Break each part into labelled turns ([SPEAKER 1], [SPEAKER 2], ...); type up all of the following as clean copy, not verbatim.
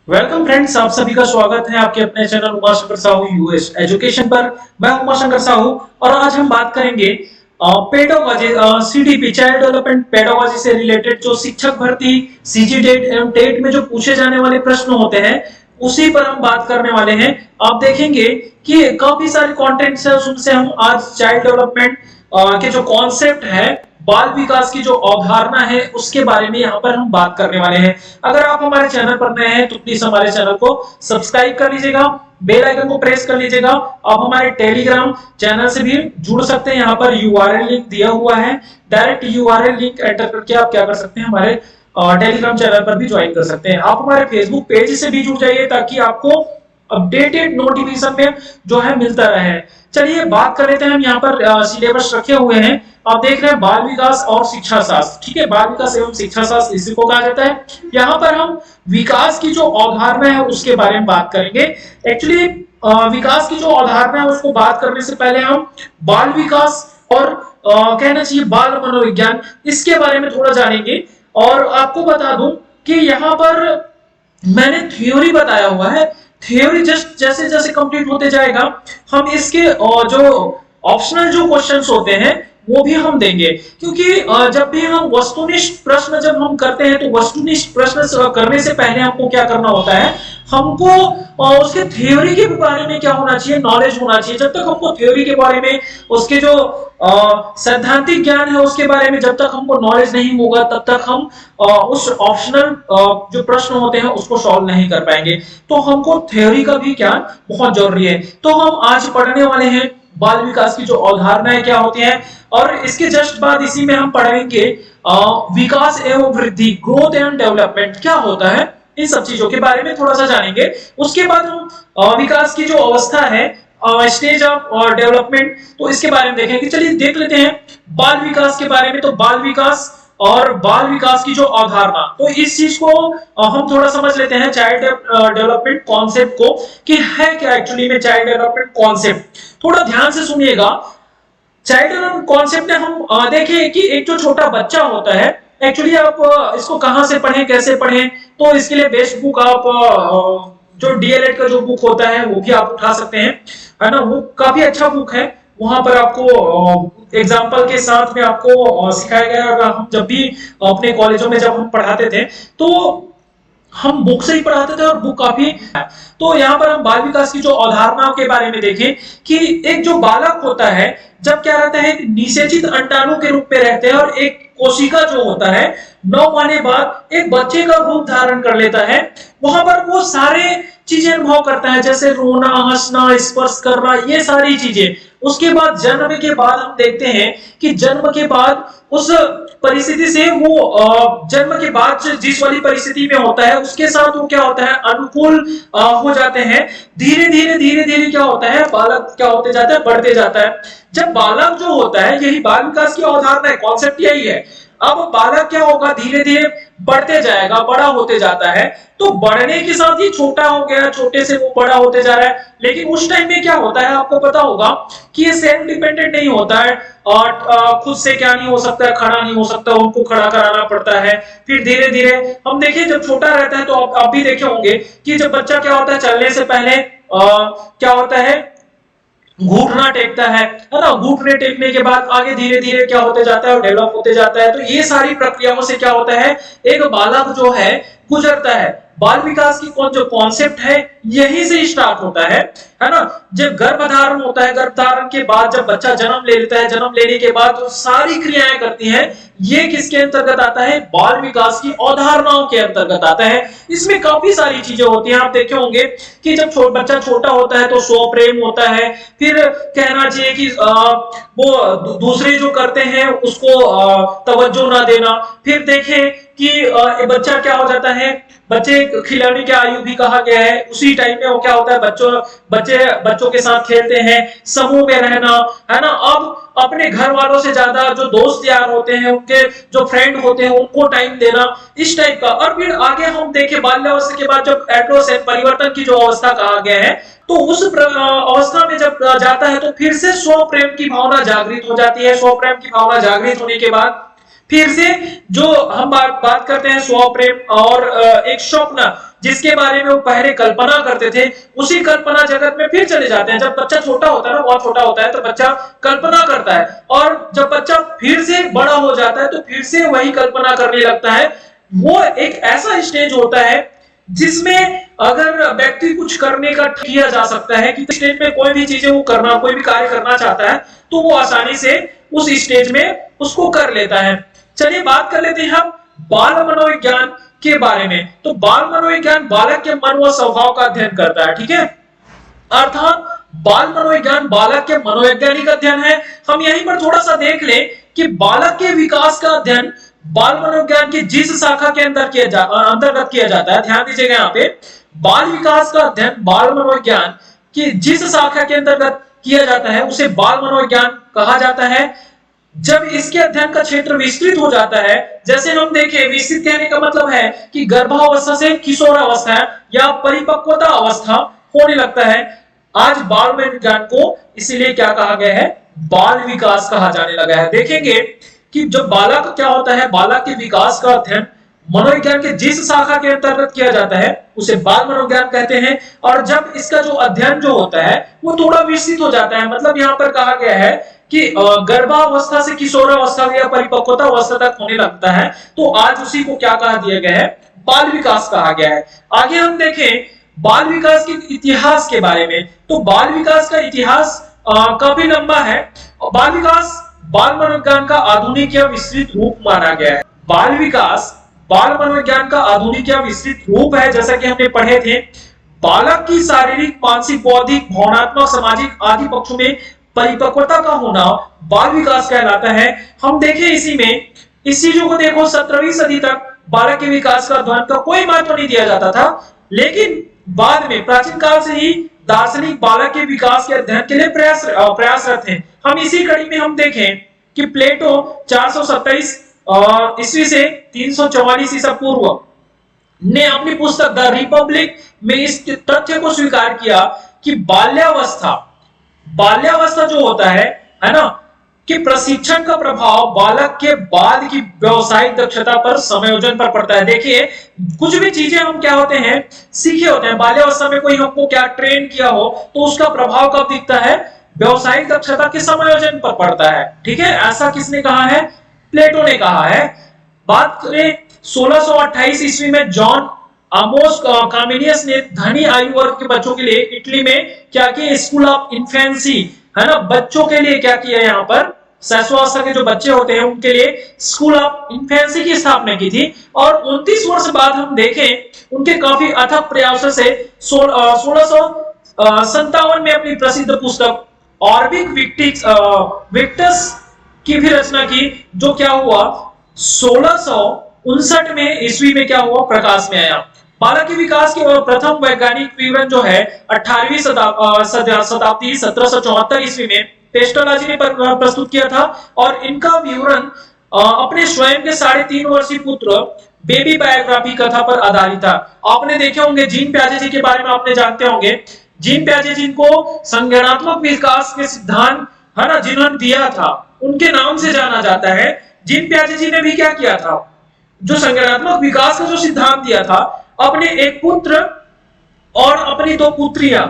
[SPEAKER 1] Welcome friends, आप सभी का स्वागत है आपके अपने channel Umashankar Sahu US education पर। मैं उमाशंकर साहू और आज हम बात करेंगे pedology, CDP child development pedology से रिलेटेड जो शिक्षक भर्ती सीजी टेट एवं टेट में जो पूछे जाने वाले प्रश्न होते हैं उसी पर हम बात करने वाले हैं। आप देखेंगे कि काफी सारे कंटेंट्स है उनसे हम आज चाइल्ड डेवलपमेंट के जो कॉन्सेप्ट है, बाल विकास की जो अवधारणा है उसके बारे में यहाँ पर हम बात करने वाले हैं। अगर आप हमारे चैनल पर नए हैं तो प्लीज हमारे चैनल को सब्सक्राइब कर लीजिएगा, बेल आइकन को प्रेस कर लीजिएगा। आप हमारे टेलीग्राम चैनल से भी जुड़ सकते हैं, यहाँ पर यूआरएल लिंक दिया हुआ है। डायरेक्ट यूआरएल लिंक एंटर करके आप क्या कर सकते हैं, हमारे टेलीग्राम चैनल पर भी ज्वाइन कर सकते हैं। आप हमारे फेसबुक पेज से भी जुड़ जाइए ताकि आपको अपडेटेड नोटिफिकेशन में जो है मिलता रहे। चलिए बात कर लेते हैं। हम यहाँ पर सिलेबस रखे हुए हैं, आप देख रहे हैं बाल विकास और शिक्षा शास्त्र। ठीक है, बाल विकास एवं शिक्षा शास्त्र इसी को कहा जाता है। यहाँ पर हम विकास की जो अवधारणा है उसके बारे में बात करेंगे। एक्चुअली विकास की जो अवधारणा है उसको बात करने से पहले हम बाल विकास और कहना चाहिए बाल मनोविज्ञान, इसके बारे में थोड़ा जानेंगे। और आपको बता दूं कि यहाँ पर मैंने थ्योरी बताया हुआ है। थ्योरी जस्ट जैसे जैसे कंप्लीट होते जाएगा हम इसके जो ऑप्शनल जो क्वेश्चंस होते हैं वो भी हम देंगे, क्योंकि जब भी हम वस्तुनिष्ठ प्रश्न जब हम करते हैं तो वस्तुनिष्ठ प्रश्न करने से पहले हमको क्या करना होता है, हमको उसके थ्योरी के बारे में क्या होना चाहिए, नॉलेज होना चाहिए। जब तक हमको थ्योरी के बारे में, उसके जो सैद्धांतिक ज्ञान है उसके बारे में जब तक हमको नॉलेज नहीं होगा तब तक हम उस ऑप्शनल जो प्रश्न होते हैं उसको सॉल्व नहीं कर पाएंगे। तो हमको थ्योरी का भी ज्ञान बहुत जरूरी है। तो हम आज पढ़ने वाले हैं बाल विकास की जो अवधारणाएं क्या होती हैं, और इसके जस्ट बाद इसी में हम पढ़ेंगे विकास एवं वृद्धि, ग्रोथ एंड डेवलपमेंट क्या होता है, इन सब चीजों के बारे में थोड़ा सा जानेंगे। उसके बाद हम विकास की जो अवस्था है, स्टेज ऑफ डेवलपमेंट, तो इसके बारे में देखेंगे। चलिए देख लेते हैं बाल विकास के बारे में। तो बाल विकास और बाल विकास की जो अवधारणा, तो इस चीज को हम थोड़ा समझ लेते हैं, चाइल्ड डेवलपमेंट कॉन्सेप्ट को, कि है क्या एक्चुअली में चाइल्ड डेवलपमेंट कॉन्सेप्ट। थोड़ा ध्यान से सुनिएगा। चाइल्ड डेवलपमेंट कॉन्सेप्ट में हम देखें कि एक जो छोटा बच्चा होता है, एक्चुअली आप इसको कहां से पढ़ें, कैसे पढ़ें, तो इसके लिए बेस्ट बुक आप जो डीएलएड का जो बुक होता है वो भी आप उठा सकते हैं, है ना। वो काफी अच्छा बुक है, वहां पर आपको एग्जाम्पल के साथ में आपको सिखाया गया। और हम जब भी अपने कॉलेजों में जब हम पढ़ाते थे तो हम बुक से ही पढ़ाते थे और बुक काफी। तो यहाँ पर हम बाल विकास की जो अवधारणाओं के बारे में देखें कि एक जो बालक होता है जब क्या रहता है, निषेचित अंडाणु के रूप में रहते हैं, और एक कोशिका जो होता है 9 महीने बाद एक बच्चे का रूप धारण कर लेता है। वहां पर वो सारे चीजें अनुभव करता है, जैसे रोना, हंसना, स्पर्श करना, ये सारी चीजें। उसके बाद जन्म के बाद हम देखते हैं कि जन्म के बाद उस परिस्थिति से वो जन्म के बाद जिस वाली परिस्थिति में होता है उसके साथ वो क्या होता है, अनुकूल हो जाते हैं। धीरे धीरे धीरे धीरे क्या होता है, बालक क्या होते जाता है, बढ़ते जाता है। जब बालक जो होता है, यही बाल विकास की अवधारणा है, कॉन्सेप्ट यही है। अब बालक क्या होगा, धीरे धीरे बढ़ते जाएगा, बड़ा होते जाता है। तो बढ़ने के साथ ही छोटा हो गया, छोटे से वो बड़ा होते जा रहा है। लेकिन उस टाइम में क्या होता है, आपको पता होगा कि ये सेल्फ डिपेंडेंट नहीं होता है, और खुद से क्या नहीं हो सकता है, खड़ा नहीं हो सकता, उनको खड़ा कराना पड़ता है। फिर धीरे धीरे हम देखिए जब छोटा रहता है तो आप भी देखे होंगे कि जब बच्चा क्या होता है, चलने से पहले क्या होता है, घुटना टेकता है ना। घुटने टेकने के बाद आगे धीरे धीरे क्या होते जाता है, डेवलप होते जाता है। तो ये सारी प्रक्रियाओं से क्या होता है, एक बालक जो है गुजरता है। बाल विकास की जो कॉन्सेप्ट है यही से स्टार्ट होता है ना। जब गर्भधारण होता है, गर्भधारण के बाद जब बच्चा जन्म ले लेता है, जन्म लेने के बाद जो सारी क्रियाएं करती हैं, ये किसके अंतर्गत आता है, बाल विकास की अवधारणाओं के अंतर्गत आता है। इसमें काफी सारी चीजें होती हैं। आप देखे होंगे कि जब बच्चा छोटा होता है तो स्व प्रेम होता है। फिर कहना चाहिए कि वो दूसरे जो करते हैं उसको तवज्जो ना देना। फिर देखें कि बच्चा क्या हो जाता है, बच्चे खिलौने की आयु भी कहा गया है। उसी टाइम में वो क्या होता है, बच्चों के साथ खेलते हैं, समूह में रहना, है ना। अब अपने घर वालों से ज्यादा जो दोस्त यार होते हैं, उनके जो फ्रेंड होते हैं, उनको टाइम देना, इस टाइप का। और फिर आगे हम देखें बाल्यावस्था के बाद जब एडोलेसेंस, परिवर्तन की जो अवस्था कहा गया है, तो उस अवस्था में जब जाता है तो फिर से स्व प्रेम की भावना जागृत हो जाती है। स्व प्रेम की भावना जागृत होने के बाद फिर से जो हम बात करते हैं स्वप्रेम और एक स्वप्न जिसके बारे में वो पहले कल्पना करते थे, उसी कल्पना जगत में फिर चले जाते हैं। जब बच्चा छोटा होता है ना, बहुत छोटा होता है, तो बच्चा कल्पना करता है, और जब बच्चा फिर से बड़ा हो जाता है तो फिर से वही कल्पना करने लगता है। वो एक ऐसा स्टेज होता है जिसमें अगर व्यक्ति कुछ करने का किया जा सकता है कि स्टेज में कोई भी चीजें वो करना, कोई भी कार्य करना चाहता है तो वो आसानी से उस स्टेज में उसको कर लेता है। चलिए बात कर लेते हैं हम बाल मनोविज्ञान के बारे में। तो बाल मनोविज्ञान बालक के मन व स्वभाव का अध्ययन करता है, ठीक है। अर्थात बाल मनोविज्ञान बालक के मनोवैज्ञानिक अध्ययन है। हम यहीं पर थोड़ा सा देख लें कि बालक के विकास का अध्ययन बाल मनोविज्ञान की जिस शाखा के अंतर्गत किया जाता है, ध्यान दीजिएगा यहाँ पे, बाल विकास का अध्ययन बाल मनोविज्ञान की जिस शाखा के अंतर्गत किया जाता है उसे बाल मनोविज्ञान कहा जाता है। जब इसके अध्ययन का क्षेत्र विस्तृत हो जाता है, जैसे हम देखें, विस्तृत कहने का मतलब है कि गर्भावस्था से किशोरावस्था या परिपक्वता अवस्था होने लगता है। आज बाल विज्ञान को इसीलिए क्या कहा गया है, बाल विकास कहा जाने लगा है। देखेंगे कि जब बालक क्या होता है, बालक के विकास का अध्ययन मनोविज्ञान के जिस शाखा के अंतर्गत किया जाता है उसे बाल मनोविज्ञान कहते हैं। और जब इसका जो अध्ययन जो होता है वो थोड़ा विस्तृत हो जाता है, मतलब यहाँ पर कहा गया है कि गर्भावस्था से किशोरावस्था या परिपक्वता अवस्था तक होने लगता है, तो आज उसी को क्या कहा दिया गया है, बाल विकास कहा गया है। आगे हम देखें बाल विकास के इतिहास के बारे में। तो बाल विकास का इतिहास काफी लंबा है। बाल विकास बाल मनोविज्ञान का आधुनिक या विस्तृत रूप माना गया है। बाल विकास बाल मनोविज्ञान का आधुनिक या विस्तृत रूप है। जैसा कि हमने पढ़े थे, बालक की शारीरिक, मानसिक, बौद्धिक, भावनात्मक, सामाजिक आदि पक्षों में परिपक्वता का होना बाल विकास कहलाता है। हम देखें इसी में, इस चीजों को देखो, 17वीं सदी तक बालक के विकास का अध्ययन का कोई महत्व नहीं दिया जाता था, लेकिन बाद में प्राचीन काल से ही दार्शनिक बालक के विकास के अध्ययन के लिए प्रयासरत हैं। हम इसी कड़ी में हम देखें कि प्लेटो 427 ईस्वी से 344 ईसा पूर्व ने अपनी पुस्तक द रिपब्लिक में इस तथ्य को स्वीकार किया कि बाल्यावस्था जो होता है ना, कि प्रशिक्षण का प्रभाव बालक के बाद की व्यवसायिक दक्षता पर, समायोजन पर पड़ता है। देखिए कुछ भी चीजें हम क्या होते हैं, सीखे होते हैं, बाल्यावस्था में कोई हमको क्या ट्रेन किया हो तो उसका प्रभाव कब दिखता है, व्यवसायिक दक्षता के समायोजन पर पड़ता है, ठीक है। ऐसा किसने कहा है, प्लेटो ने कहा है। बात करें 1628 ईस्वी में जॉन आमोस कामिनियस ने धनी आयु वर्ग के बच्चों के लिए इटली में क्या किया, स्कूल ऑफ इन्फेंसी, है ना, बच्चों के लिए क्या किया, यहाँ पर शैशवावस्था के जो बच्चे होते हैं उनके लिए स्कूल ऑफ इन्फेंसी की स्थापना की थी। और 29 वर्ष बाद हम देखें उनके काफी अथक प्रयासों से 1657 में अपनी प्रसिद्ध पुस्तक ऑर्बिक विक्टस की भी रचना की, जो क्या हुआ 1659 में ईस्वी में क्या हुआ, प्रकाश में आया। बालक के विकास के प्रथम वैज्ञानिक विवरण जो है 18वीं शताब्दी 1774 ईस्वी में पेस्टोलॉजी ने प्रस्तुत किया था, और इनका विवरण अपने स्वयं के 3.5 वर्षीय पुत्र बेबी बायोग्राफी कथा पर आधारित था। आपने देखे होंगे जीन प्याजे जी के बारे में, आपने जानते होंगे जीन प्याजे जी को संज्ञानात्मक विकास के सिद्धांत, है ना, जिन्होंने दिया था उनके नाम से जाना जाता है। जीन प्याजे जी ने भी क्या किया था, जो संज्ञानात्मक विकास का जो सिद्धांत दिया था, अपने एक पुत्र और अपनी 2 पुत्रियां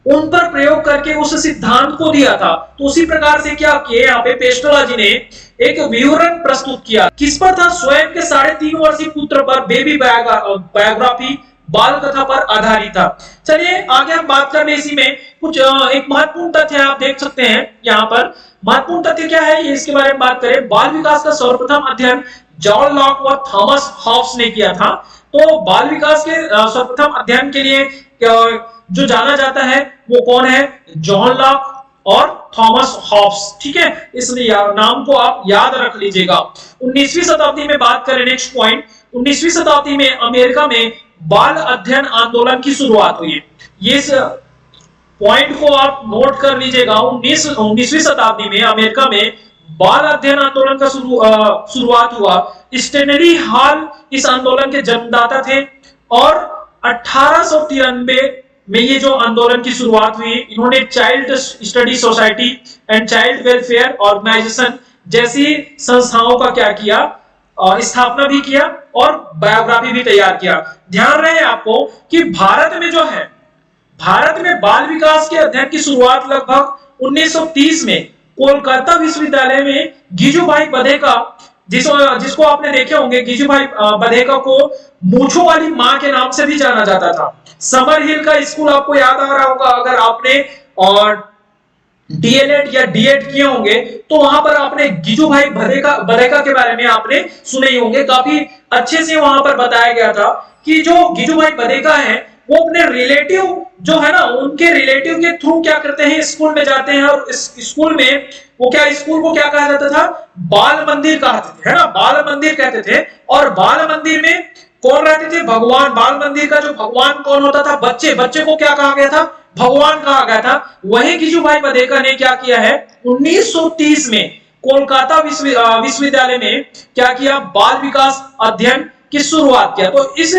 [SPEAKER 1] उन पर प्रयोग करके उस सिद्धांत को दिया था। तो उसी प्रकार से क्या किए, यहाँ पे पेस्टोलॉजी ने एक विवरण प्रस्तुत किया, किस पर था, स्वयं के 3.5 वर्षीय पुत्र पर बेबी बायोग्राफी बाल कथा पर आधारित था। चलिए आगे हम बात कर ले, इसी में कुछ एक महत्वपूर्ण तथ्य आप देख सकते हैं यहाँ पर। महत्वपूर्ण तथ्य क्या है, ये इसके बारे में बात करें। बाल विकास का सर्वप्रथम अध्ययन जॉन लॉक व थॉमस हॉब्स ने किया था। तो बाल विकास के सर्वप्रथम अध्ययन के लिए जो जाना जाता है वो कौन है, जॉन लॉक और थॉमस हॉब्स, ठीक है। इसलिए नाम को आप याद रख लीजिएगा। 19वीं शताब्दी में बात करें, नेक्स्ट पॉइंट, 19वीं शताब्दी में अमेरिका में बाल अध्ययन आंदोलन की शुरुआत हुई। ये पॉइंट को आप नोट कर लीजिएगा। 19वीं शताब्दी में अमेरिका में बाल अध्ययन आंदोलन का शुरुआत हुआ। स्टेनली हॉल इस आंदोलन के जन्मदाता थे, और 1893 में ये जो आंदोलन की शुरुआत हुई, इन्होंने child study society and child welfare organization जैसी संस्थाओं का क्या किया, स्थापना भी किया और बायोग्राफी भी तैयार किया। ध्यान रहे आपको कि भारत में जो है, भारत में बाल विकास के अध्ययन की शुरुआत लगभग 1930 में कोलकाता विश्वविद्यालय में गिजुभाई बधेका, जिसको आपने देखे होंगे, गिजुभाई बधेका को मूंछों वाली मां के नाम से भी जाना जाता था। समर हिल का स्कूल आपको याद आ रहा होगा, अगर आपने और डीएलएड या डीएड किए होंगे तो वहां पर आपने गिजुभाई बधेका के बारे में आपने सुने ही होंगे। काफी अच्छे से वहां पर बताया गया था कि जो गिजुभाई बधेका है वो अपने रिलेटिव जो है ना, उनके रिलेटिव के थ्रू क्या करते हैं, स्कूल में जाते हैं और इस स्कूल में वो क्या, स्कूल को क्या कहा जाता था, बाल मंदिर कहते थे, है ना, बाल मंदिर कहते थे। और बाल मंदिर में कौन रहते थे, भगवान। बाल मंदिर का जो भगवान कौन होता था, बच्चे। बच्चे को क्या कहा गया था, भगवान कहा गया था। वही गिजुभाई बधेका ने क्या किया है, 1930 में कोलकाता विश्वविद्यालय में क्या किया, बाल विकास अध्ययन की शुरुआत किया। तो इस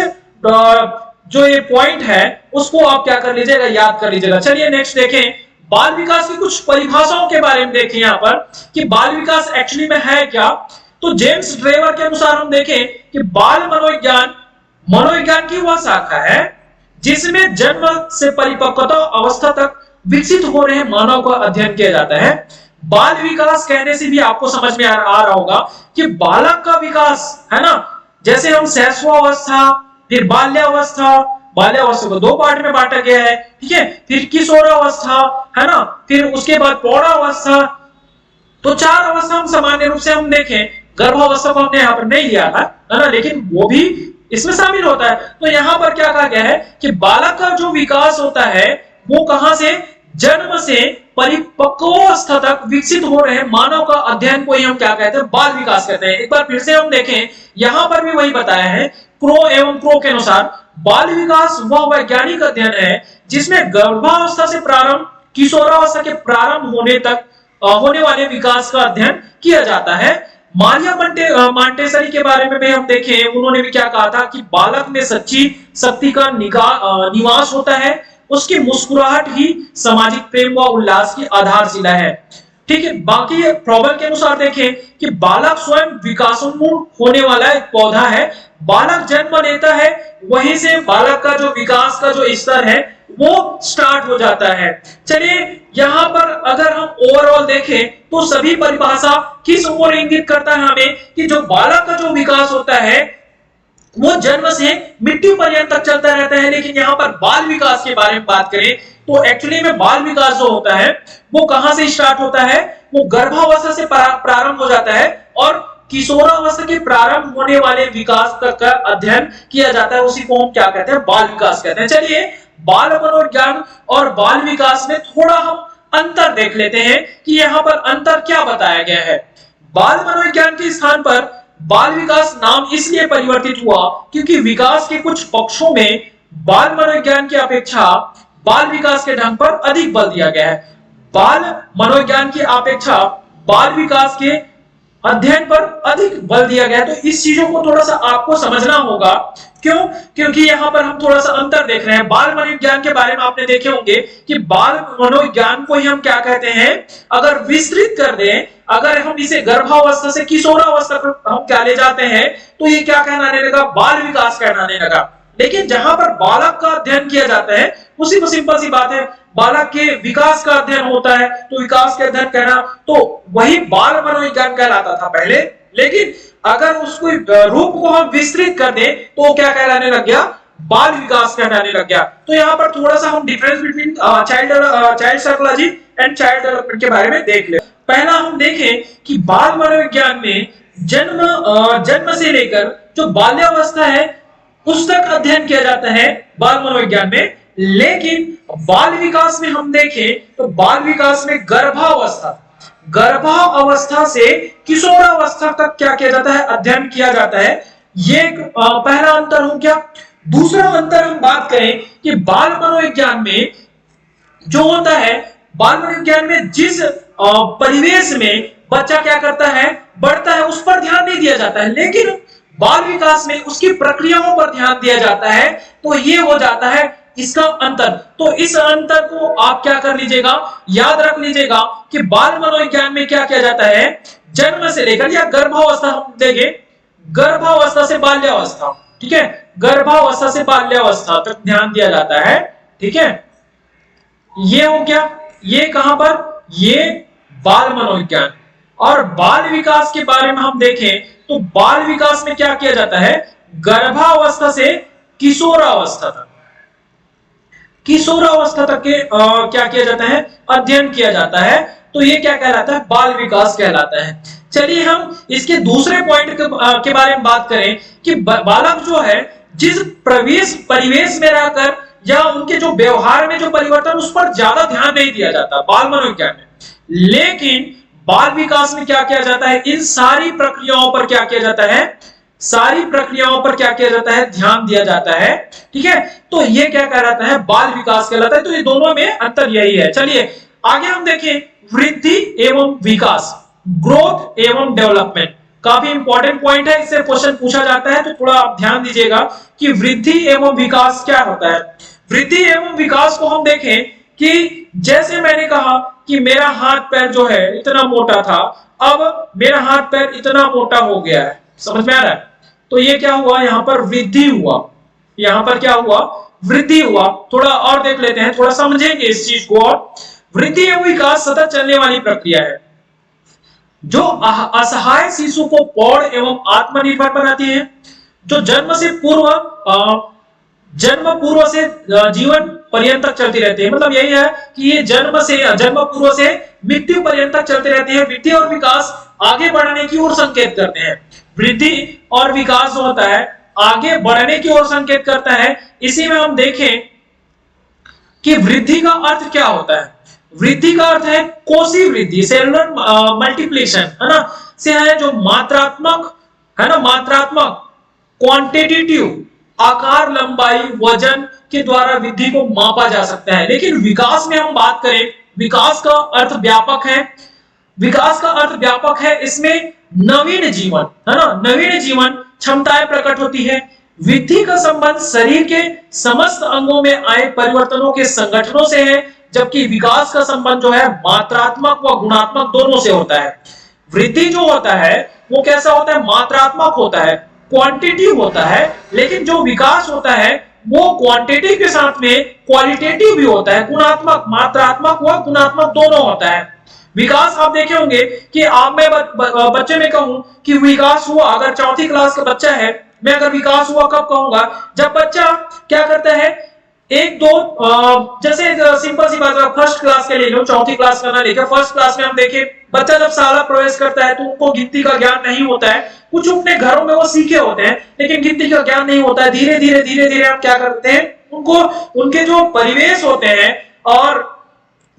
[SPEAKER 1] जो ये पॉइंट है उसको आप क्या कर लीजिएगा, याद कर लीजिएगा। चलिए नेक्स्ट देखें, बाल विकास की कुछ परिभाषाओं के बारे में देखें यहाँ पर कि बाल विकास एक्चुअली में है क्या। तो जेम्स ड्रेवर के अनुसार हम देखें कि बाल मनोविज्ञान मनोविज्ञान की वह शाखा है जिसमें जन्म से परिपक्वता अवस्था तक विकसित हो रहे मानव का अध्ययन किया जाता है। बाल विकास कहने से भी आपको समझ में आ रहा होगा कि बालक का विकास, है ना, जैसे हम शैशवावस्था, फिर बाल्यावस्था, बाल्यावस्था को दो पार्ट में बांटा गया है, ठीक है, फिर किशोरावस्था, है ना, फिर उसके बाद प्रौढ़ावस्था। तो चार अवस्था हम सामान्य रूप से हम देखें, गर्भावस्था को हमने यहाँ पर नहीं लिया था, है ना, लेकिन वो भी इसमें शामिल होता है। तो यहाँ पर क्या कहा गया है कि बालक का जो विकास होता है वो कहां से, जन्म से परिपक्वावस्था तक विकसित हो रहे मानव का अध्ययन को ही हम क्या कहते हैं, बाल विकास कहते हैं। एक बार फिर से हम देखें, यहां पर भी वही बताया है, क्रो एवं क्रो के अनुसार बाल विकास वह वैज्ञानिक अध्ययन है जिसमें गर्भावस्था से प्रारंभ किशोरावस्था के प्रारंभ होने तक होने वाले विकास का अध्ययन किया जाता है। मारिया मॉन्टेसरी के बारे में भी हम देखें, उन्होंने भी क्या कहा था कि बालक में सच्ची शक्ति का निवास होता है, उसकी मुस्कुराहट ही सामाजिक प्रेम व उल्लास की आधारशिला है। ठीक है, बाकी फ्रॉबल के अनुसार देखें कि बालक स्वयं विकासोन्मुख होने वाला एक पौधा है। बालक जन्म लेता है, वहीं से बालक का जो विकास का जो स्तर है वो स्टार्ट हो जाता है। चलिए यहां पर अगर हम ओवरऑल देखें तो सभी परिभाषा किस ओर इंगित करता है हमें कि जो बालक का जो विकास होता है वो जन्म से मृत्यु पर्यंत तक चलता रहता है। लेकिन यहाँ पर बाल विकास के बारे में बात करें तो एक्चुअली में बाल विकास जो होता है वो कहां से स्टार्ट होता है, वो गर्भावस्था से प्रारंभ हो जाता है और किशोरावस्था के प्रारंभ होने वाले विकास तक का अध्ययन किया जाता है। उसी को हम क्या कहते हैं, बाल विकास कहते हैं। चलिए बाल मनोविज्ञान और बाल विकास में थोड़ा हम अंतर देख लेते हैं कि यहाँ पर अंतर क्या बताया गया है। बाल मनोविज्ञान के स्थान पर बाल विकास नाम इसलिए परिवर्तित हुआ क्योंकि विकास के कुछ पक्षों में बाल मनोविज्ञान की अपेक्षा बाल विकास के ढंग पर अधिक बल दिया गया है। बाल मनोविज्ञान की अपेक्षा बाल विकास के अध्ययन पर अधिक बल दिया गया है। तो इस चीजों को थोड़ा सा आपको समझना होगा। क्यों? क्योंकि यहाँ पर हम थोड़ा सा अंतर देख रहे हैं। बाल मनोविज्ञान के बारे में आपने देखे होंगे कि बाल मनोविज्ञान को ही हम क्या कहते हैं, अगर विस्तृत कर दें, अगर हम इसे गर्भावस्था से किशोरावस्था पर हम क्या ले जाते हैं तो ये क्या कहलाने लगा, बाल विकास कहलाने लगा। लेकिन जहां पर बालक का अध्ययन किया जाता है उसी को सिंपल सी बात है, बालक के विकास का अध्ययन होता है तो विकास के अध्ययन कहना, तो वही बाल मनोविज्ञान कहलाता था पहले। लेकिन अगर उसको रूप को हम विस्तृत कर दें तो क्या कहलाने लग गया, बाल विकास कहलाने लग गया। तो यहाँ पर थोड़ा सा हम difference between child psychology and child development के बारे में देख ले। पहला हम देखें कि बाल मनोविज्ञान में जन्म से लेकर जो बाल्यावस्था है उस तक अध्ययन किया जाता है बाल मनोविज्ञान में। लेकिन बाल विकास में हम देखें तो बाल विकास में गर्भावस्था से किशोरावस्था तक क्या किया जाता है, अध्ययन किया जाता है। ये पहला अंतर हो गया। दूसरा अंतर हम बात करें कि बाल मनोविज्ञान में जो होता है, बाल मनोविज्ञान में जिस परिवेश में बच्चा क्या करता है, बढ़ता है, उस पर ध्यान नहीं दिया जाता है। लेकिन बाल विकास में उसकी प्रक्रियाओं पर ध्यान दिया जाता है। तो ये हो जाता है इसका अंतर। तो इस अंतर को आप क्या कर लीजिएगा, याद रख लीजिएगा कि बाल मनोविज्ञान में क्या किया जाता है, जन्म से लेकर या गर्भावस्था हम देखें, गर्भावस्था से बाल्यावस्था, ठीक है, गर्भावस्था से बाल्यावस्था तक ध्यान दिया जाता है, ठीक है। ये हो गया, ये कहां पर, ये बाल मनोविज्ञान। और बाल विकास के बारे में हम देखें तो बाल विकास में क्या किया जाता है, गर्भावस्था से किशोरावस्था तक, किशोरावस्था तक के क्या किया जाता है, अध्ययन किया जाता है। तो ये क्या कहलाता है, बाल विकास कहलाता है। चलिए हम इसके दूसरे पॉइंट के बारे में बात करें कि बालक जो है जिस परिवेश में रहकर या उनके जो व्यवहार में जो परिवर्तन, उस पर ज्यादा ध्यान नहीं दिया जाता बाल मनोविज्ञान में। लेकिन बाल विकास में क्या किया जाता है, इन सारी प्रक्रियाओं पर क्या किया जाता है, सारी प्रक्रियाओं पर क्या किया जाता है, ध्यान दिया जाता है, ठीक है। तो ये क्या कहलाता है, बाल विकास कहलाता है। तो ये दोनों में अंतर यही है। चलिए आगे हम देखें, वृद्धि एवं विकास, ग्रोथ एवं डेवलपमेंट, काफी इंपॉर्टेंट पॉइंट है, इससे क्वेश्चन पूछा जाता है। तो थोड़ा आप ध्यान दीजिएगा कि वृद्धि एवं विकास क्या होता है। वृद्धि एवं विकास को हम देखें कि जैसे मैंने कहा कि मेरा हाथ पैर जो है इतना मोटा था, अब मेरा हाथ पैर इतना मोटा हो गया है, समझ में आ रहा है। तो ये क्या हुआ, यहां पर वृद्धि हुआ, यहां पर क्या हुआ, वृद्धि हुआ। थोड़ा और देख लेते हैं, थोड़ा समझेंगे इस चीज को। और वृद्धि एवं विकास सतत चलने वाली प्रक्रिया है जो असहाय शिशु को प्रौढ़ एवं आत्मनिर्भर बनाती है, जो जन्म पूर्व से जीवन पर्यंत तक चलती रहती है। मतलब यही है कि ये जन्म पूर्व से मृत्यु पर्यंत तक चलती रहती है। वृद्धि और विकास आगे बढ़ने की ओर संकेत करते हैं। वृद्धि और विकास जो होता है आगे बढ़ने की ओर संकेत करता है। इसी में हम देखें कि वृद्धि का अर्थ क्या होता है। वृद्धि का अर्थ है कोशीय वृद्धि, सेलुलर मल्टीप्लिकेशन, है ना, से है जो मात्रात्मक, है ना, मात्रात्मक क्वांटिटेटिव, आकार, लंबाई, वजन के द्वारा वृद्धि को मापा जा सकता है। लेकिन विकास में हम बात करें, विकास का अर्थ व्यापक है, विकास का अर्थ व्यापक है। इसमें नवीन जीवन, है ना, नवीन जीवन क्षमताएं प्रकट होती है। वृद्धि का संबंध शरीर के समस्त अंगों में आए परिवर्तनों के संगठनों से है, जबकि विकास का संबंध जो है मात्रात्मक व गुणात्मक दोनों से होता है। वृद्धि जो होता है वो कैसा होता है, मात्रात्मक होता है, क्वांटिटिव होता है। लेकिन जो विकास होता है वो क्वांटिटी के साथ में क्वालिटेटिव भी होता है, गुणात्मक, मात्रात्मक व गुणात्मक दोनों होता है। विकास आप देखे होंगे कि आप मैं बच्चे में कहूं कि विकास हुआ, अगर चौथी क्लास का बच्चा है, मैं अगर विकास हुआ कब कहूंगा, जब बच्चा क्या करता है, एक दो जैसे सिंपल सी बात है, फर्स्ट क्लास के ले लो, चौथी क्लास का ना लेकर फर्स्ट क्लास में हम देखें बच्चा जब शाला प्रवेश करता है तो उनको गिनती का ज्ञान नहीं होता है। कुछ अपने घरों में वो सीखे होते हैं लेकिन गिनती का ज्ञान नहीं होता है। धीरे धीरे हम क्या करते हैं, उनको उनके जो परिवेश होते हैं और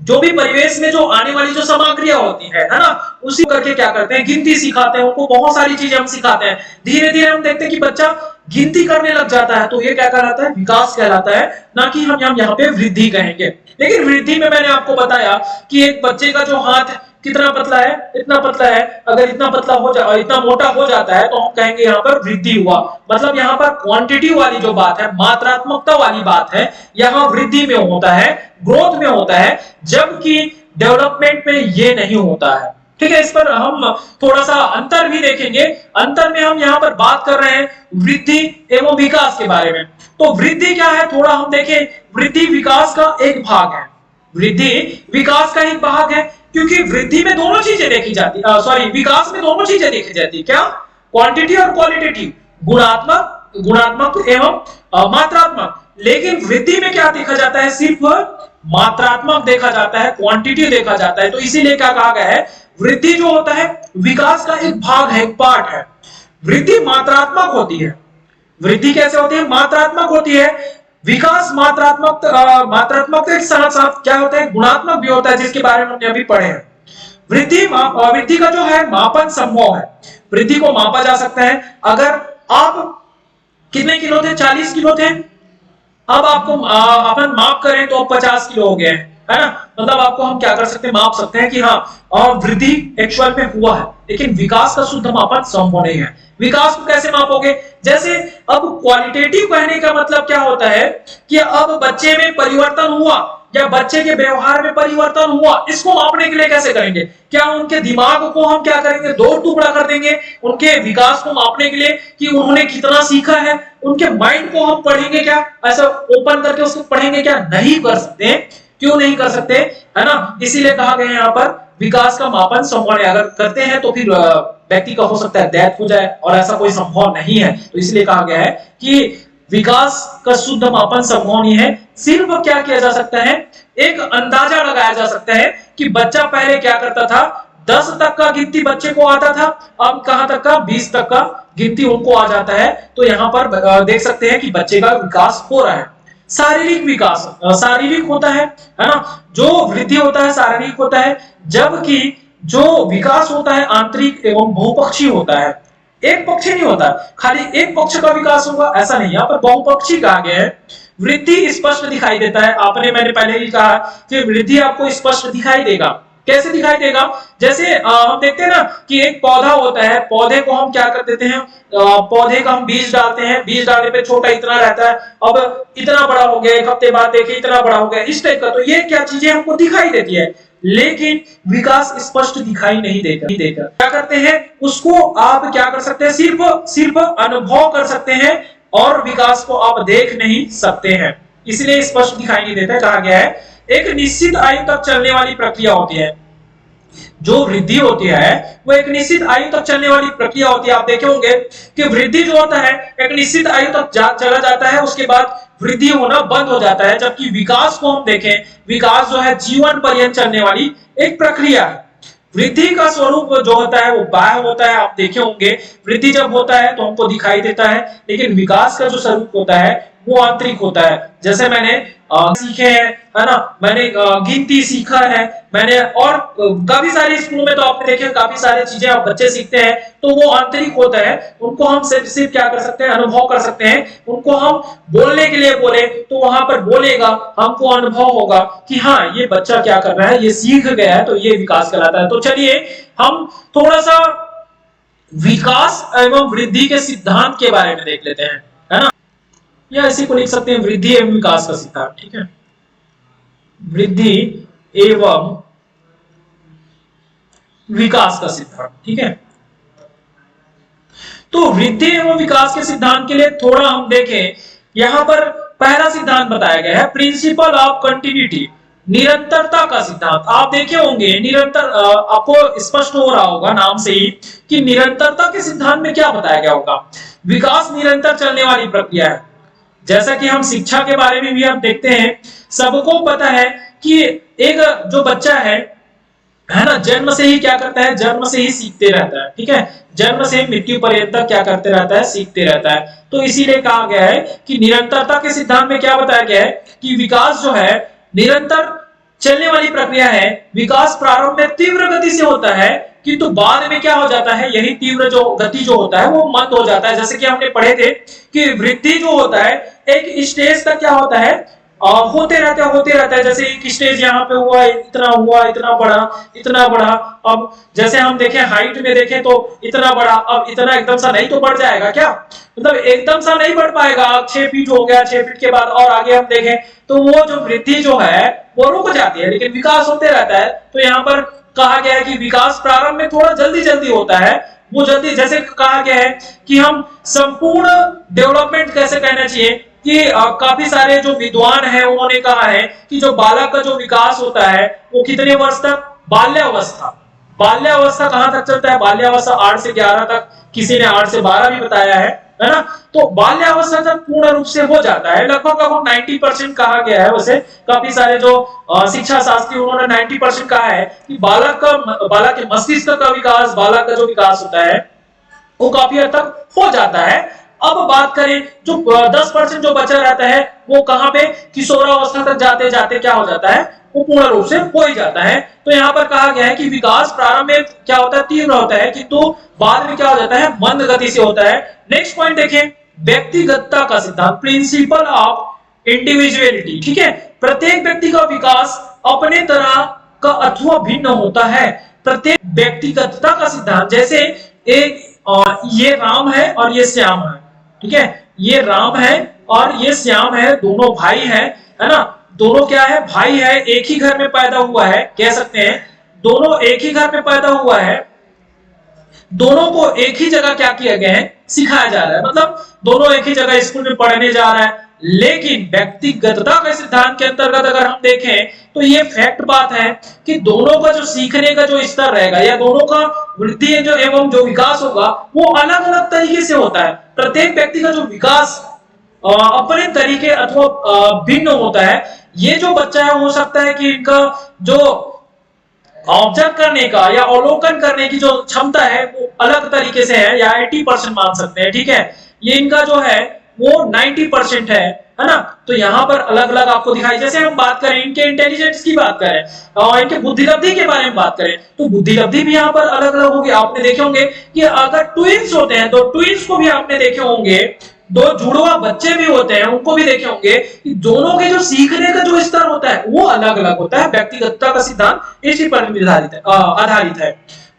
[SPEAKER 1] जो भी परिवेश में जो आने वाली जो सामग्रियां होती है ना, उसी करके क्या करते हैं, गिनती सिखाते हैं उनको, बहुत सारी चीजें हम सिखाते हैं। धीरे धीरे हम देखते हैं कि बच्चा गिनती करने लग जाता है। तो ये क्या कहलाता है, विकास कहलाता है, ना कि हम यहाँ पे वृद्धि कहेंगे। लेकिन वृद्धि में मैंने आपको बताया कि एक बच्चे का जो हाथ कितना पतला है, इतना पतला है, अगर इतना पतला हो जाए, इतना मोटा हो जाता है तो हम कहेंगे यहाँ पर वृद्धि हुआ। मतलब यहाँ पर क्वांटिटी वाली जो बात है, मात्रात्मकता वाली बात है, यहाँ वृद्धि में होता है, ग्रोथ में होता है, जबकि डेवलपमेंट में ये नहीं होता है। ठीक है, इस पर हम थोड़ा सा अंतर भी देखेंगे। अंतर में हम यहाँ पर बात कर रहे हैं वृद्धि एवं विकास के बारे में। तो वृद्धि क्या है, थोड़ा हम देखें। वृद्धि विकास का एक भाग है, वृद्धि विकास का एक भाग है, क्योंकि वृद्धि में दोनों चीजें देखी जाती, सॉरी, विकास में दोनों चीजें देखी जाती है। क्या, क्वांटिटी और क्वालिटेटिव, गुणात्मक एवं मात्रात्मक। लेकिन वृद्धि में क्या देखा जाता है, सिर्फ मात्रात्मक देखा जाता है, क्वांटिटी देखा जाता है। तो इसीलिए क्या कहा गया है, वृद्धि जो होता है विकास का एक भाग है, एक पार्ट है। वृद्धि मात्रात्मक होती है। वृद्धि कैसे होती है, मात्रात्मक होती है। विकास मात्रात्मक के साथ साथ क्या होता है, गुणात्मक भी होता है, जिसके बारे में हमने अभी पढ़े हैं। वृद्धि का जो है मापन संभव है, वृद्धि को मापा जा सकता है। अगर आप कितने किलो थे, 40 किलो थे, अब आपको अपन माप करें तो 50 किलो हो गए हैं। है ना। मतलब आपको हम क्या कर सकते हैं, माप सकते हैं कि हाँ वृद्धि एक्चुअल में हुआ है, लेकिन विकास का शुद्ध मापन संभव नहीं है। विकास को कैसे मापोगे, जैसे अब क्वालिटेटिव कहने का मतलब क्या होता है कि अब बच्चे में परिवर्तन हुआ या बच्चे के व्यवहार में परिवर्तन हुआ, इसको मापने के लिए कैसे करेंगे, क्या उनके दिमाग को हम क्या करेंगे, दो टुकड़ा कर देंगे उनके विकास को मापने के लिए कि उन्होंने कितना सीखा है, उनके माइंड को हम पढ़ेंगे क्या, ऐसा ओपन करके उसको पढ़ेंगे क्या, नहीं कर सकते। क्यों नहीं कर सकते, है ना। इसीलिए कहा गया है यहाँ पर विकास का मापन संभव है, अगर करते हैं तो फिर व्यक्ति का हो सकता है डेथ हो जाए, और ऐसा कोई संभव नहीं है। तो इसलिए कहा गया है कि विकास का शुद्ध मापन संभव नहीं है। सिर्फ क्या किया जा सकता है, एक अंदाजा लगाया जा सकता है कि बच्चा पहले क्या करता था, 10 तक का गिनती बच्चे को आता था, अब कहां तक का, 20 तक का गिनती उनको आ जाता है। तो यहाँ पर देख सकते हैं कि बच्चे का विकास हो रहा है। शारीरिक विकास शारीरिक होता है ना, जो वृद्धि होता है शारीरिक होता है, जबकि जो विकास होता है आंतरिक एवं बहुपक्षीय होता है। एक पक्षी नहीं होता, खाली एक पक्ष का विकास होगा ऐसा नहीं, यहाँ पर बहुपक्षी कहा गया है। वृद्धि स्पष्ट दिखाई देता है, आपने मैंने पहले ही कहा कि वृद्धि आपको स्पष्ट दिखाई देगा। कैसे दिखाई देगा, जैसे हम देखते हैं ना कि एक पौधा होता है, पौधे को हम क्या कर देते हैं, पौधे का हम बीज डालते हैं, बीज डालने पे छोटा इतना रहता है, अब इतना बड़ा हो गया, एक हफ्ते बाद देखिए इतना बड़ा हो गया, इस टाइप का। तो ये क्या चीजें हमको दिखाई देती है, लेकिन विकास स्पष्ट दिखाई नहीं देगा। क्या करते हैं, उसको आप क्या कर सकते हैं, सिर्फ अनुभव कर सकते हैं, और विकास को आप देख नहीं सकते हैं, इसलिए स्पष्ट दिखाई नहीं देता। कहा गया है एक निश्चित आयु तक चलने वाली प्रक्रिया होती है, जो वृद्धि होती है वो एक निश्चित आयु तक चलने वाली प्रक्रिया होती है। आप देखे होंगे कि वृद्धि जो होता है एक निश्चित आयु तक चला जाता है, उसके बाद वृद्धि होना बंद हो जाता है, जबकि विकास को हम देखें, विकास जो है जीवन पर्यंत चलने वाली एक प्रक्रिया है। वृद्धि का स्वरूप जो होता है वो बाह्य होता है, आप देखे होंगे वृद्धि जब होता है तो हमको दिखाई देता है, लेकिन विकास का जो स्वरूप होता है वो आंतरिक होता है। जैसे मैंने सीखे हैं, है ना, मैंने गिनती सीखा है, मैंने और काफी सारे स्कूलों में तो आपने देखे काफी सारी चीजें आप बच्चे सीखते हैं, तो वो आंतरिक होता है, उनको हम सिर्फ क्या कर सकते हैं, अनुभव कर सकते हैं। उनको हम बोलने के लिए बोले तो वहां पर बोलेगा, हमको अनुभव होगा कि हाँ ये बच्चा क्या कर रहा है, ये सीख गया है, तो ये विकास कहलाता है। तो चलिए हम थोड़ा सा विकास एवं वृद्धि के सिद्धांत के बारे में देख लेते हैं, है ना, या इसी को लिख सकते हैं वृद्धि एवं विकास का सिद्धांत। ठीक है, वृद्धि एवं विकास का सिद्धांत। ठीक है, तो वृद्धि एवं विकास के सिद्धांत के लिए थोड़ा हम देखें, यहां पर पहला सिद्धांत बताया गया है प्रिंसिपल ऑफ कंटिन्यूटी, निरंतरता का सिद्धांत। आप देखे होंगे निरंतर, आपको स्पष्ट हो रहा होगा नाम से ही कि निरंतरता के सिद्धांत में क्या बताया गया होगा। विकास निरंतर चलने वाली प्रक्रिया है, जैसा कि हम शिक्षा के बारे में भी हम देखते हैं, सबको पता है कि एक जो बच्चा है ना, जन्म से ही क्या करता है, जन्म से ही सीखते रहता है। ठीक है, जन्म से मृत्यु पर्यंत क्या करते रहता है, सीखते रहता है। तो इसीलिए कहा गया है कि निरंतरता के सिद्धांत में क्या बताया गया है कि विकास जो है निरंतर चलने वाली प्रक्रिया है। विकास प्रारंभ में तीव्र गति से होता है, किंतु बाद में क्या हो जाता है, यही तीव्र जो गति जो होता है वो मंद हो जाता है। जैसे कि हमने पढ़े थे कि वृद्धि जो होता है एक स्टेज तक क्या होता है, होते रहता है। जैसे एक स्टेज यहाँ पे हुआ, इतना बड़ा, अब जैसे हम देखें हाइट में देखें तो इतना बड़ा, अब इतना एकदम सा नहीं तो बढ़ जाएगा क्या, मतलब एकदम सा नहीं बढ़ पाएगा। 6 फीट हो गया, 6 फीट के बाद और आगे हम देखें तो वो जो वृद्धि जो है वो रुक जाती है, लेकिन विकास होते रहता है। तो यहाँ पर कहा गया है कि विकास प्रारंभ में थोड़ा जल्दी होता है, वो जल्दी, जैसे कहा गया है कि हम संपूर्ण डेवलपमेंट कैसे कहना चाहिए कि काफी सारे जो विद्वान हैं उन्होंने कहा है कि जो बालक का जो विकास होता है वो कितने वर्ष तक, बाल्यावस्था कहां तक चलता है, बाल्यावस्था 8 से 11 तक, किसी ने 8 से 12 भी बताया है ना। तो बाल्यावस्था तक पूर्ण रूप से हो जाता है, लगभग 90% कहा गया है। वैसे काफी सारे जो शिक्षा शास्त्री उन्होंने 90% कहा है कि बालक के मस्तिष्क का विकास, बालक का जो विकास होता है वो काफी हद तक हो जाता है। अब बात करें जो 10% जो बचा रहता है वो कहां पे, किशोरावस्था तक जाते जाते क्या हो जाता है, वो पूर्ण रूप से हो ही जाता है। तो यहाँ पर कहा गया है कि विकास प्रारंभ में क्या होता है, तीव्र होता है, किंतु बाद में क्या हो जाता है, मंद गति से होता है। नेक्स्ट पॉइंट देखें, व्यक्तिगतता का सिद्धांत, प्रिंसिपल ऑफ इंडिविजुअलिटी। ठीक है, प्रत्येक व्यक्ति का विकास अपने तरह का अथवा भिन्न होता है। प्रत्येक व्यक्तिगतता का सिद्धांत, जैसे एक ये राम है और ये श्याम है, ठीक है, ये राम है और ये श्याम है, दोनों भाई है ना, दोनों क्या है, भाई है, एक ही घर में पैदा हुआ है, कह सकते हैं दोनों एक ही घर में पैदा हुआ है, दोनों को एक ही जगह क्या किया गया है, सिखाया जा रहा है, मतलब दोनों एक ही जगह स्कूल में पढ़ने जा रहा है। लेकिन व्यक्तिगतता के सिद्धांत के अंतर्गत अगर हम देखें तो ये फैक्ट बात है कि दोनों का जो सीखने का जो स्तर रहेगा या दोनों का वृद्धि जो एवं जो विकास होगा वो अलग अलग तरीके से होता है। प्रत्येक व्यक्ति का जो विकास अपने तरीके अथवा भिन्न होता है। ये जो बच्चा है हो सकता है कि इनका जो ऑब्जर्व करने का या अवलोकन करने की जो क्षमता है वो अलग तरीके से है या 80% मान सकते हैं, ठीक है, ये इनका जो है वो 90% है ना। तो यहाँ पर अलग अलग आपको दिखाई, जैसे हम बात करें इनके इंटेलिजेंस की बात करें और इनके बुद्धिलब्धि के बारे में बात करें तो बुद्धिलब्धि भी यहाँ पर अलग अलग होगी। आपने देखे होंगे कि अगर ट्विंस होते हैं तो ट्विंस को भी आपने देखे होंगे, दो जुड़वा बच्चे भी होते हैं उनको भी देखे होंगे कि दोनों के जो सीखने का जो स्तर होता है वो अलग अलग होता है। व्यक्तिगतता का सिद्धांत इसी पर निर्धारित है, आधारित है।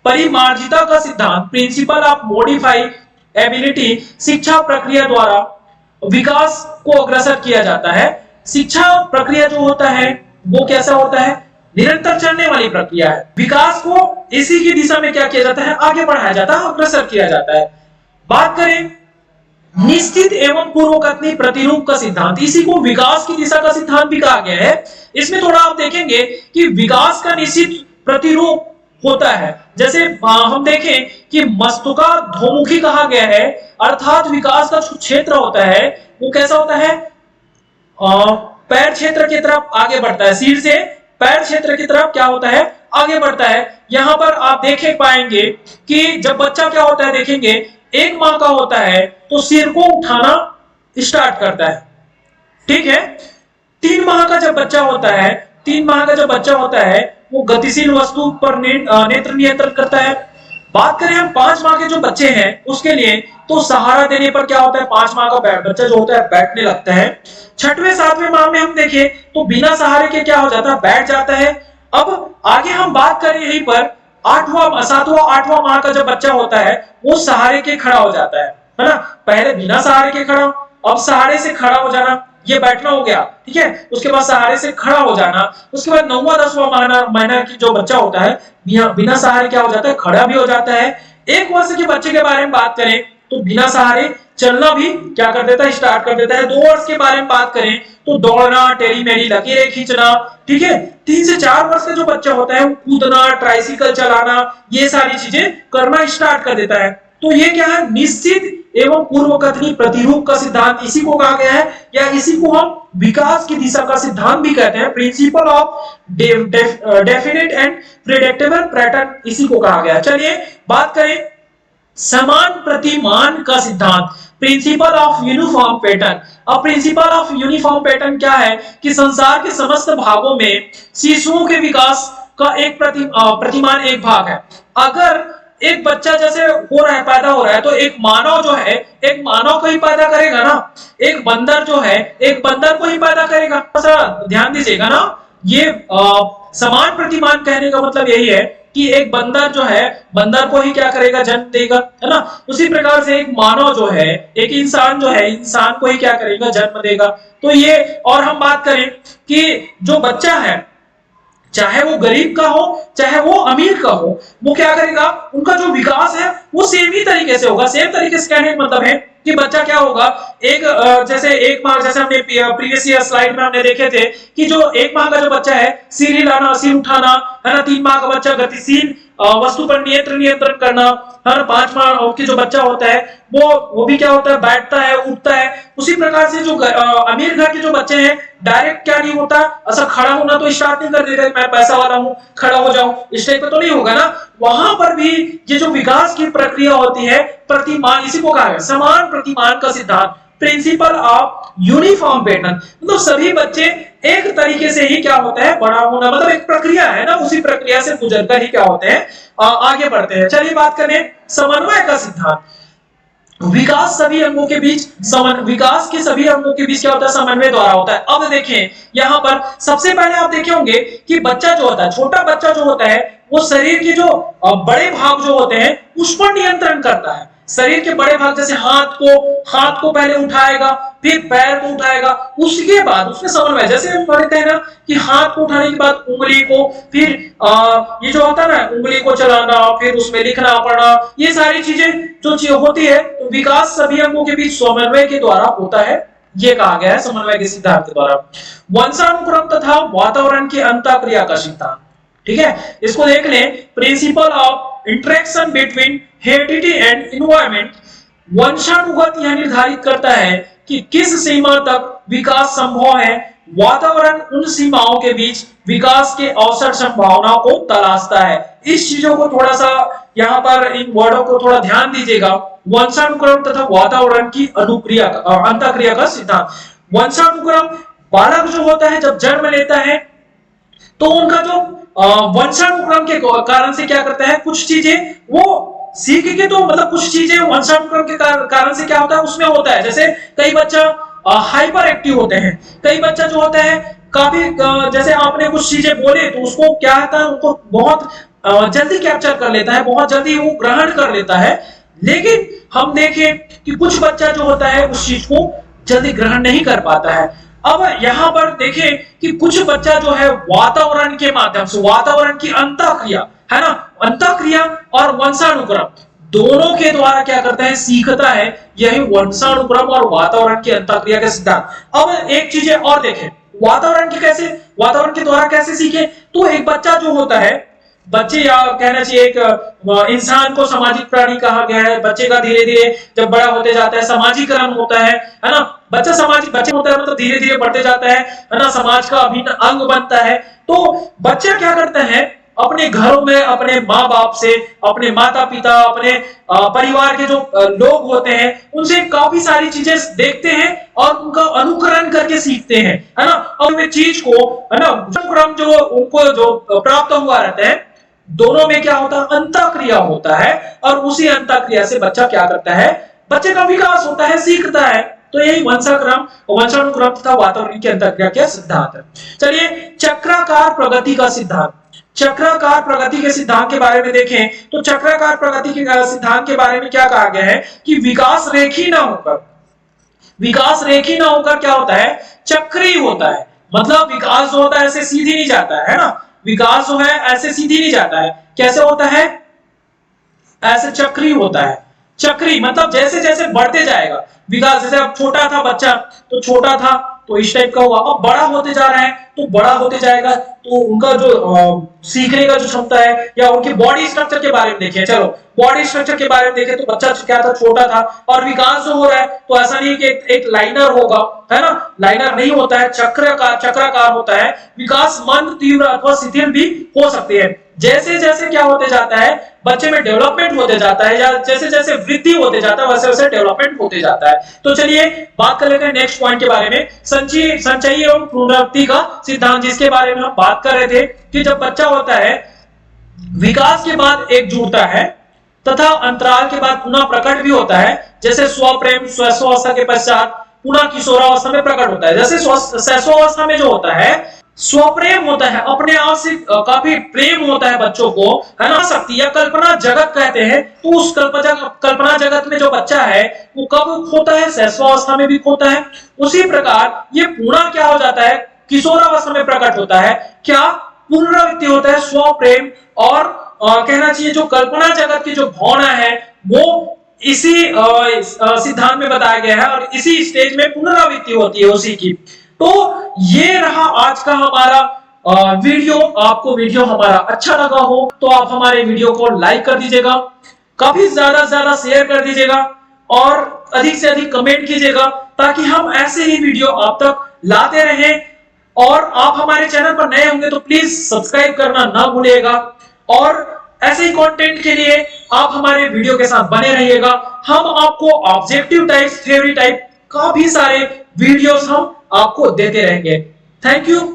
[SPEAKER 1] परिमार्जिता का सिद्धांत, प्रिंसिपल ऑफ मॉडिफाई एबिलिटी, शिक्षा प्रक्रिया द्वारा विकास को अग्रसर किया जाता है। शिक्षा प्रक्रिया जो होता है वो कैसा होता है, निरंतर चलने वाली प्रक्रिया है। विकास को इसी की दिशा में क्या किया जाता है, आगे बढ़ाया जाता है, अग्रसर किया जाता है। बात करें निश्चित एवं पूर्वकथनी प्रतिरूप का सिद्धांत, इसी को विकास की दिशा का सिद्धांत भी कहा गया है। इसमें थोड़ा आप देखेंगे कि विकास का निश्चित प्रतिरूप होता है। जैसे हम देखें कि मस्तकाधोमुखी कहा गया है, अर्थात विकास का जो क्षेत्र होता है वो कैसा होता है, पैर क्षेत्र की तरफ आगे बढ़ता है, सिर से पैर क्षेत्र की तरफ क्या होता है, आगे बढ़ता है। यहां पर आप देख पाएंगे कि जब बच्चा क्या होता है, देखेंगे एक माह का होता है तो सिर को उठाना स्टार्ट करता है, ठीक है। 3 माह का जब बच्चा होता है, 3 माह का जब बच्चा होता है वो गतिशील वस्तु पर नेत्र नियंत्रण करता है। बात करें हम 5 माह के जो बच्चे हैं उसके लिए तो सहारा देने पर क्या होता है, 5 माह का बच्चा जो होता है बैठने लगता है। 6वें 7वें माह में हम देखें तो बिना सहारे के क्या हो जाता है, बैठ जाता है। अब आगे हम बात करें यहीं पर 7वां 8वां माह का जब बच्चा होता है वो सहारे के खड़ा हो जाता है ना। पहले बिना सहारे के खड़ा, अब सहारे से खड़ा हो जाना, ये बैठना हो गया, ठीक है। उसके बाद सहारे से खड़ा हो जाना, उसके बाद 9वां 10वां महीना की जो बच्चा होता है बिना सहारे क्या हो जाता है, खड़ा भी हो जाता है। 1 वर्ष के बच्चे के बारे में बात करें तो बिना सहारे चलना भी क्या कर देता है, स्टार्ट कर देता है। 2 वर्ष के बारे में बात करें तो दौड़ना, टेढ़ी मेढ़ी लकीरें खींचना, ठीक है। 3 से 4 वर्ष का जो बच्चा होता है वो कूदना, ट्राइसिकल चलाना, ये सारी चीजें करना स्टार्ट कर देता है। तो ये क्या है, निश्चित एवं पूर्वकथनी प्रतिरूप का सिद्धांत, इसी को कहा गया है या इसी को हम विकास की दिशा का सिद्धांत भी कहते हैं। Principle of definite and predictable pattern, इसी को कहा गया है। चलिए बात करें समान प्रतिमान का सिद्धांत, प्रिंसिपल ऑफ यूनिफॉर्म पैटर्न। अब प्रिंसिपल ऑफ यूनिफॉर्म पैटर्न क्या है कि संसार के समस्त भागों में शिशुओं के विकास का एक प्रतिमान एक भाग है। अगर एक बच्चा जैसे हो रहा है, पैदा हो रहा है, तो एक मानव जो है एक मानव को ही पैदा करेगा ना, एक बंदर जो है एक बंदर को ही पैदा करेगा। ध्यान दीजिएगा ना, ये समान प्रतिमान कहने का मतलब यही है कि एक बंदर जो है बंदर को ही क्या करेगा, जन्म देगा, है ना। उसी प्रकार से एक मानव जो है, एक इंसान जो है इंसान को ही क्या करेगा, जन्म देगा। तो ये, और हम बात करें कि जो बच्चा है चाहे वो गरीब का हो चाहे वो अमीर का हो, वो क्या करेगा, उनका जो विकास है वो सेम ही तरीके से होगा। सेम तरीके से कहने का मतलब है कि बच्चा क्या होगा, जैसे 1 माह, जैसे हमने प्रीवियस ईयर स्लाइड में हमने देखे थे कि जो 1 माह का जो बच्चा है सिर हिलाना, सिर उठाना, है ना। 3 माह का बच्चा गतिशील वस्तु पर नियंत्रण करना, है ना। 5 माह के जो बच्चा होता है वो भी क्या होता है, बैठता है, उठता है। उसी प्रकार से जो अमीर घर के जो बच्चे हैं डायरेक्ट क्या नहीं होता, ऐसा खड़ा होना तो स्टार्ट नहीं कर देगा, मैं पैसा वाला हूं खड़ा हो जाऊं, इस टाइप का तो नहीं होगा ना। वहां पर भी ये जो विकास की प्रक्रिया होती है प्रतिमान, इसी को कहा है समान प्रतिमान का सिद्धांत, प्रिंसिपल ऑफ यूनिफॉर्म पैटर्न। मतलब सभी बच्चे एक तरीके से ही क्या होता है, बड़ा होना, मतलब एक प्रक्रिया है ना, उसी प्रक्रिया से गुजरकर ही क्या होते हैं, आगे बढ़ते हैं। चलिए बात करें समन्वय का सिद्धांत। विकास सभी अंगों के बीच विकास के सभी अंगों के बीच क्या होता है, समन्वय द्वारा होता है। अब देखें यहां पर सबसे पहले आप देखे होंगे कि बच्चा जो होता है, छोटा बच्चा जो होता है, वो शरीर के जो बड़े भाग जो होते हैं उस पर नियंत्रण करता है। शरीर के बड़े भाग जैसे हाथ को पहले उठाएगा, फिर पैर को उठाएगा, उसके बाद उसमें समन्वय, जैसे हम पढ़ते हैं ना कि हाथ को उठाने के बाद उंगली को, फिर ये जो होता है ना उंगली को चलाना, फिर उसमें लिखना पढ़ना, ये सारी चीजें जो चीज होती है, तो विकास सभी अंगों के बीच समन्वय के द्वारा होता है, ये कहा गया है समन्वय के सिद्धांत के द्वारा। वंशानुक्रम तथा वातावरण की अंतःक्रिया का सिद्धांत, ठीक है, इसको देख लें। Principle of interaction between heredity and environment. वंशानुगत यह निर्धारित करता है कि किस सीमा तक विकास संभव है। वातावरण उन सीमाओं के बीच विकास के अवसर संभावनाओं को तलाशता है। इस चीजों को थोड़ा सा यहाँ पर इन वर्डों को थोड़ा ध्यान दीजिएगा। वंशानुक्रम तथा वातावरण की अनुक्रिया अंतःक्रिया का सिद्धांत। वंशानुक्रम, बालक जो होता है जब जन्म लेता है तो उनका जो वंशानुक्रम के कारण से क्या करता है, कुछ चीजें वो सीख के, तो मतलब कुछ चीजें वंशानुक्रम के कारण से क्या होता है उसमें होता है। जैसे कई बच्चा हाइपर एक्टिव होते हैं, कई बच्चा जो होता है काफी जैसे आपने कुछ चीजें बोले तो उसको क्या होता है, उनको बहुत जल्दी कैप्चर कर लेता है, बहुत जल्दी वो ग्रहण कर लेता है। लेकिन हम देखें कि कुछ बच्चा जो होता है उस चीज को जल्दी ग्रहण नहीं कर पाता है। अब यहां पर देखें कि कुछ बच्चा जो है वातावरण के माध्यम से, वातावरण की अंतःक्रिया है ना, अंतःक्रिया और वंशानुक्रम दोनों के द्वारा क्या करता है, सीखता है। यही वंशानुक्रम और वातावरण की अंतःक्रिया का सिद्धांत। अब एक चीज और देखें, वातावरण के द्वारा कैसे सीखे। तो एक बच्चा जो होता है, बच्चे या कहना चाहिए एक इंसान को सामाजिक प्राणी कहा गया है। बच्चे का धीरे धीरे जब बड़ा होते जाता है समाजीकरण होता है ना, बच्चा सामाजिक बच्चे होता है, मतलब धीरे धीरे बढ़ते जाता है ना, समाज का अभिन्न अंग बनता है। तो बच्चा क्या करता है, अपने घरों में अपने माँ बाप से, अपने माता पिता, अपने परिवार के जो लोग होते हैं उनसे काफी सारी चीजें देखते हैं और उनका अनुकरण करके सीखते हैं, है ना। और वे चीज को, है ना, क्रम जो उनको जो प्राप्त हुआ रहता है, दोनों में क्या होता है, अंतःक्रिया होता है। और उसी अंतःक्रिया से बच्चा क्या करता है, बच्चे का विकास होता है, सीखता है। तो यही वंशानुक्रम तथा वातावरण की अंतःक्रिया का सिद्धांत है। चलिए चक्राकार प्रगति का सिद्धांत। चक्राकार प्रगति के सिद्धांत के बारे में देखें तो चक्राकार प्रगति के सिद्धांत के बारे में क्या कहा गया है कि विकास रेखीय ना होकर क्या होता है, चक्रीय होता है। मतलब विकास जो होता है ऐसे सीधी नहीं जाता है ना, विकास जो है ऐसे सीधी नहीं जाता है। कैसे होता है, ऐसे चक्रीय होता है। चक्रीय मतलब जैसे जैसे बढ़ते जाएगा विकास, जैसे अब छोटा था बच्चा तो छोटा था तो इस टाइप का हुआ, अब बड़ा होते जा रहा है तो बड़ा होते जाएगा। तो उनका जो सीखने का जो क्षमता है, या उनकी बॉडी स्ट्रक्चर के बारे में देखें, चलो बॉडी स्ट्रक्चर के बारे में देखें तो बच्चा क्या था, छोटा था, और विकास जो हो रहा है तो ऐसा नहीं कि एक लाइनर होगा, है ना, लाइनर नहीं होता है, चक्राकार होता है। विकास मंद, तीव्र अथवा शिथिल भी हो सकते हैं। जैसे जैसे क्या होते जाता है, बच्चे में डेवलपमेंट होते जाता है, या जैसे जैसे वृद्धि होते जाता है वैसे वैसे डेवलपमेंट होते जाता है। तो चलिए बात कर लेते हैं नेक्स्ट पॉइंट के बारे में, संचयी एवं पुनरावृत्ति का सिद्धांत, जिसके बारे में हम बात कर रहे थे कि जब बच्चा होता है विकास के बाद एक जुड़ता है तथा अंतराल के बाद पुनः प्रकट भी होता है। जैसे स्वप्रेम शैशवावस्था के पश्चात पुनः किशोरावस्था में प्रकट होता है। जैसे शैशवावस्था में जो होता है स्वप्रेम होता है, अपने आप से काफी प्रेम होता है बच्चों को, है ना, शक्ति या कल्पना जगत कहते हैं। तो उस कल्पना जगत में जो बच्चा है वो कब खोता है, शैशवावस्था में भी खोता है। उसी प्रकार ये पूर्ण क्या हो जाता है, किशोरावस्था में प्रकट होता है। क्या पुनरावृत्ति होता है, स्वप्रेम और कहना चाहिए जो कल्पना जगत की जो भावना है वो इसी सिद्धांत में बताया गया है, और इसी स्टेज में पुनरावृत्ति होती है उसी की। तो ये रहा आज का हमारा वीडियो। आपको वीडियो हमारा अच्छा लगा हो तो आप हमारे वीडियो को लाइक कर दीजिएगा, काफी ज्यादा शेयर कर दीजिएगा, और अधिक से अधिक कमेंट कीजिएगा, ताकि हम ऐसे ही वीडियो आप तक लाते रहें। और आप हमारे चैनल पर नए होंगे तो प्लीज सब्सक्राइब करना ना भूलिएगा, और ऐसे ही कंटेंट के लिए आप हमारे वीडियो के साथ बने रहिएगा। हम आपको ऑब्जेक्टिव टाइप, थ्योरी टाइप काफी सारे वीडियोस हम आपको देते रहेंगे। Thank you.